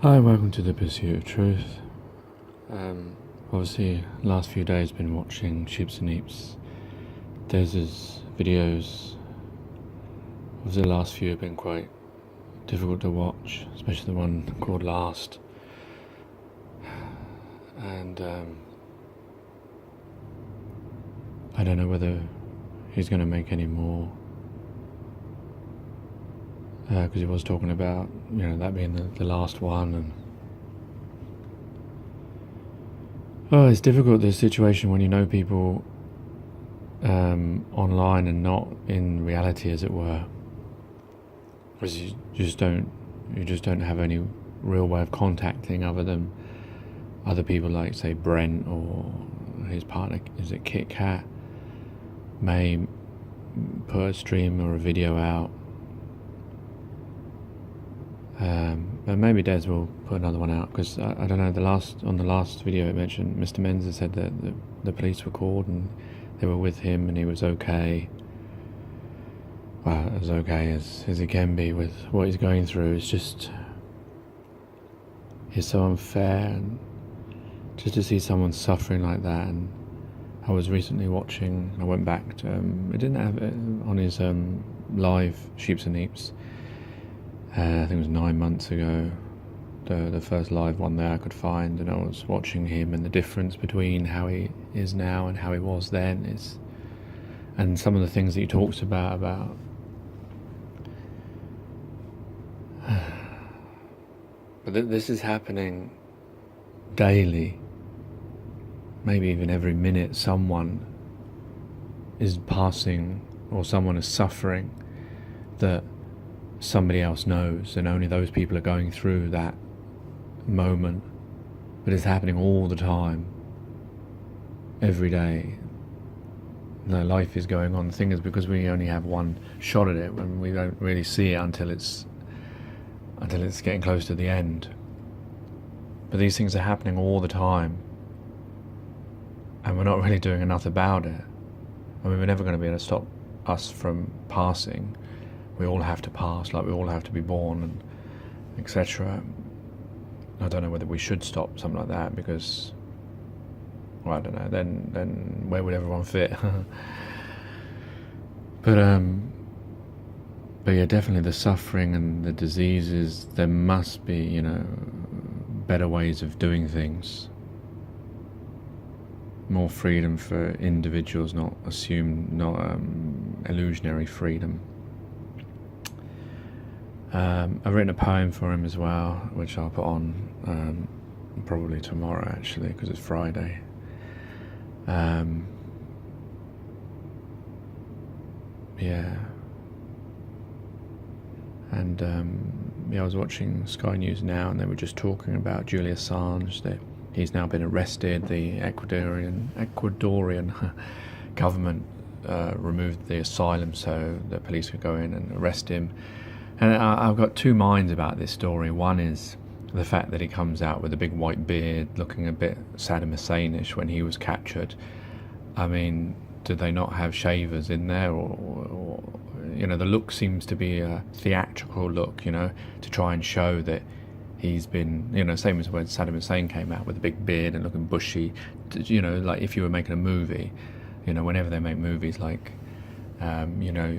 Hi, welcome to the Pursuit of Truth. Obviously, last few days been watching Sheeps and Heaps. Des's videos. Obviously, the last few have been quite difficult to watch, especially the one called Last. And I don't know whether he's going to make any more. Because he was talking about, that being the last one. And it's difficult, this situation, when you know people online and not in reality, as it were, because you just don't have any real way of contacting other people, like say Brent or his partner, is it Kit Kat, may put a stream or a video out. But maybe Des will put another one out, because I don't know. On the last video, it mentioned Mr. Menzer said that the police were called and they were with him and he was okay. Well, as okay as he can be with what he's going through. It's so unfair, and just to see someone suffering like that. And I was recently watching. I went back to. It didn't have it on his live Sheeps and Heaps. I think it was 9 months ago, the first live one there I could find, and I was watching him, and the difference between how he is now and how he was then is, and some of the things that he talks about. But this is happening daily, maybe even every minute. Someone is passing, or someone is suffering that somebody else knows, and only those people are going through that moment. But it's happening all the time, every day. Life is going on. The thing is, because we only have one shot at it, when we don't really see it until it's getting close to the end. But these things are happening all the time, and we're not really doing enough about it. I mean, we're never going to be able to stop us from passing. We all have to pass, like we all have to be born, and etc. I don't know whether we should stop something like that, because, well, I don't know. Then where would everyone fit? But yeah, definitely the suffering and the diseases. There must be, better ways of doing things. More freedom for individuals, not illusionary freedom. I've written a poem for him as well, which I'll put on probably tomorrow, actually, because it's Friday. Yeah. And I was watching Sky News now, and they were just talking about Julian Assange, that he's now been arrested. The Ecuadorian government removed the asylum so the police could go in and arrest him. And I've got two minds about this story. One is the fact that he comes out with a big white beard, looking a bit Saddam Hussein-ish when he was captured. I mean, did they not have shavers in there? Or the look seems to be a theatrical look, to try and show that he's been, same as when Saddam Hussein came out with a big beard and looking bushy. Like if you were making a movie, whenever they make movies, like,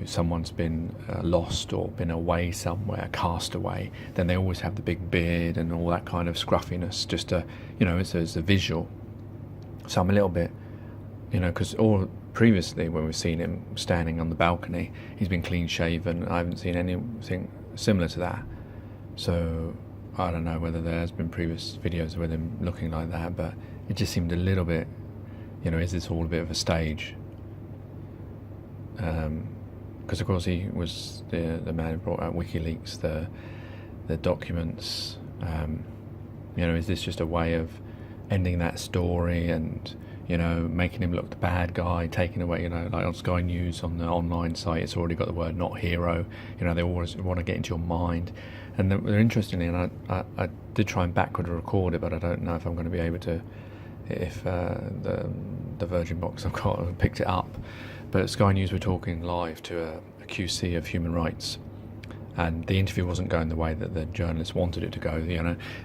someone's been lost or been away somewhere, cast away, then they always have the big beard and all that kind of scruffiness, just to, it's a visual. So I'm a little bit, because all previously when we've seen him standing on the balcony, he's been clean shaven. I haven't seen anything similar to that. So I don't know whether there has been previous videos with him looking like that, but it just seemed a little bit, is this all a bit of a stage? Because of course he was the man who brought out WikiLeaks, the documents. Is this just a way of ending that story and making him look the bad guy, taking away, like on Sky News on the online site, it's already got the word "not hero." They always want to get into your mind. And they're interestingly, and I did try and backward record it, but I don't know if I'm going to be able to, if the Virgin box I've got picked it up. But at Sky News, we're talking live to a QC of human rights, And the interview wasn't going the way that the journalist wanted it to go,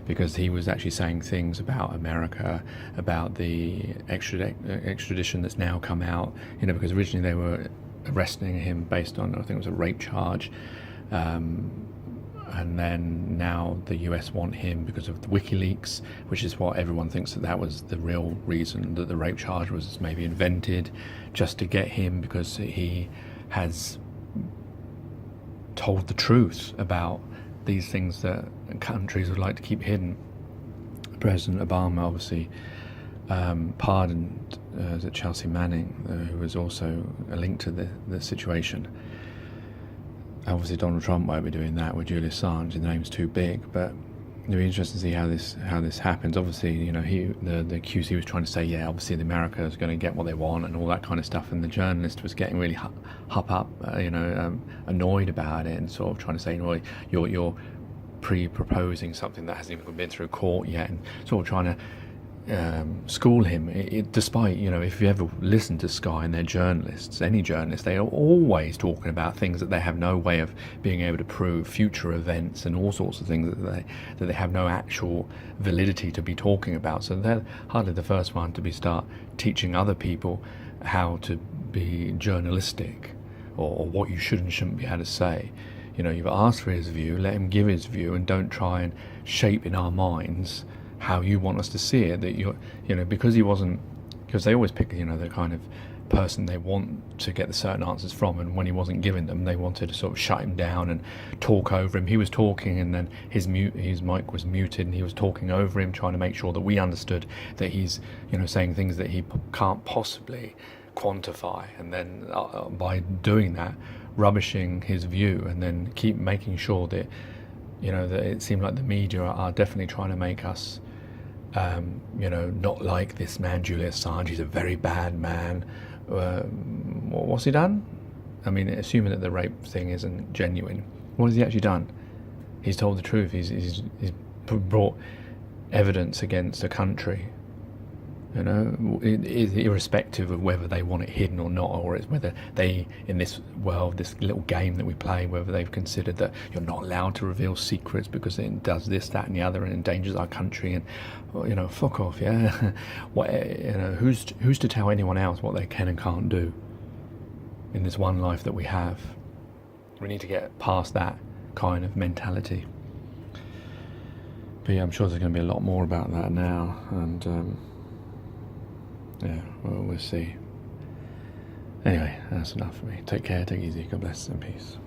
because he was actually saying things about America, about the extradition that's now come out, because originally they were arresting him based on, I think it was a rape charge, and then now the US want him because of the WikiLeaks, which is what everyone thinks that was the real reason that the rape charge was maybe invented, just to get him, because he has told the truth about these things that countries would like to keep hidden. President Obama obviously pardoned Chelsea Manning, who was also linked to the situation. Obviously Donald Trump won't be doing that with Julian Assange. The name's too big, but it'll be interesting to see how this happens. Obviously, the QC was trying to say, yeah, obviously America is going to get what they want and all that kind of stuff, and the journalist was getting really annoyed about it and sort of trying to say, well, you're pre-proposing something that hasn't even been through court yet, and sort of trying to school him. Despite, if you ever listen to Sky and their journalists, any journalists, they are always talking about things that they have no way of being able to prove, future events and all sorts of things that they have no actual validity to be talking about. So they're hardly the first one to start teaching other people how to be journalistic, or what you should and shouldn't be able to say. You've asked for his view, let him give his view, and don't try and shape in our minds how you want us to see it. That because they always pick the kind of person they want to get the certain answers from, and when he wasn't giving them, they wanted to sort of shut him down and talk over him. He was talking, and then his mic was muted, and he was talking over him, trying to make sure that we understood that he's saying things that he can't possibly quantify, and then by doing that, rubbishing his view, and then keep making sure that that it seemed like the media are definitely trying to make us not like this man Julian Assange. He's a very bad man. What's he done? I mean, assuming that the rape thing isn't genuine, what has he actually done? He's told the truth. He's brought evidence against a country, irrespective of whether they want it hidden or not, or it's whether they, in this world, this little game that we play, whether they've considered that you're not allowed to reveal secrets because it does this, that and the other and endangers our country, and fuck off, yeah. Who's to tell anyone else what they can and can't do in this one life that we have? We need to get past that kind of mentality. But yeah, I'm sure there's going to be a lot more about that now, and yeah, well, we'll see. Anyway, that's enough for me. Take care, take it easy, God bless, and peace.